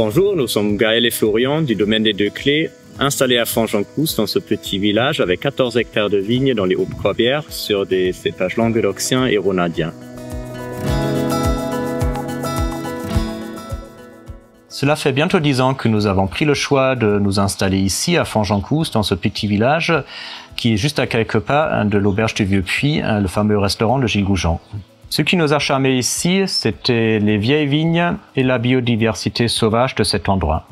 Bonjour, nous sommes Gaël et Florian du domaine des Deux Clés, installés à Fongencousse dans ce petit village avec 14 hectares de vignes dans les Hautes-Corbières sur des cépages languedociens et rhônadiens. Cela fait bientôt 10 ans que nous avons pris le choix de nous installer ici à Fongencousse dans ce petit village qui est juste à quelques pas de l'auberge du Vieux-Puy, le fameux restaurant de Gilles Goujon. Ce qui nous a charmés ici, c'était les vieilles vignes et la biodiversité sauvage de cet endroit.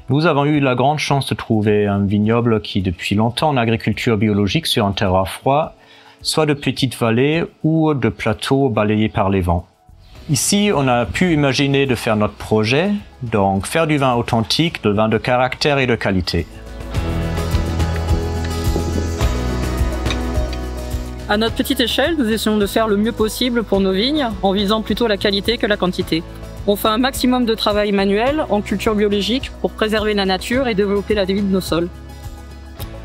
Nous avons eu la grande chance de trouver un vignoble qui depuis longtemps en agriculture biologique sur un terroir froid, soit de petites vallées ou de plateaux balayés par les vents. Ici, on a pu imaginer de faire notre projet, donc faire du vin authentique, de vin de caractère et de qualité. À notre petite échelle, nous essayons de faire le mieux possible pour nos vignes, en visant plutôt la qualité que la quantité. On fait un maximum de travail manuel en culture biologique pour préserver la nature et développer la vie de nos sols.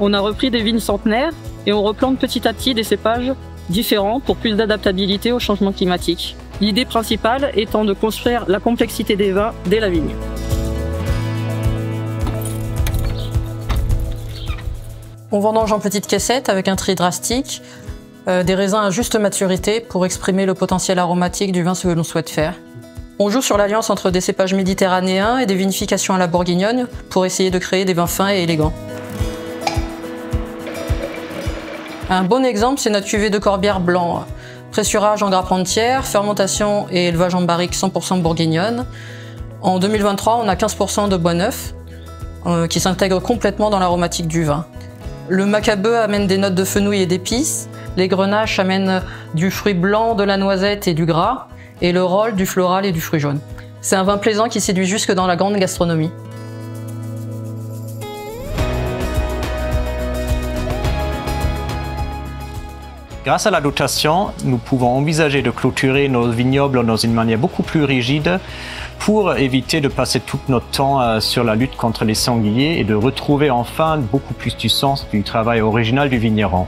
On a repris des vignes centenaires et on replante petit à petit des cépages différents pour plus d'adaptabilité au changement climatique. L'idée principale étant de construire la complexité des vins dès la vigne. On vendange en petites caissettes avec un tri drastique, des raisins à juste maturité pour exprimer le potentiel aromatique du vin que l'on souhaite faire. On joue sur l'alliance entre des cépages méditerranéens et des vinifications à la bourguignonne pour essayer de créer des vins fins et élégants. Un bon exemple, c'est notre cuvée de Corbières blanc. Pressurage en grappes entières, fermentation et élevage en barrique 100% bourguignonne. En 2023, on a 15% de bois neuf qui s'intègre complètement dans l'aromatique du vin. Le macabeu amène des notes de fenouil et d'épices. Les grenaches amènent du fruit blanc, de la noisette et du gras. Et le rôle du floral et du fruit jaune. C'est un vin plaisant qui séduit jusque dans la grande gastronomie. Grâce à la dotation, nous pouvons envisager de clôturer nos vignobles dans une manière beaucoup plus rigide pour éviter de passer tout notre temps sur la lutte contre les sangliers et de retrouver enfin beaucoup plus du sens du travail original du vigneron.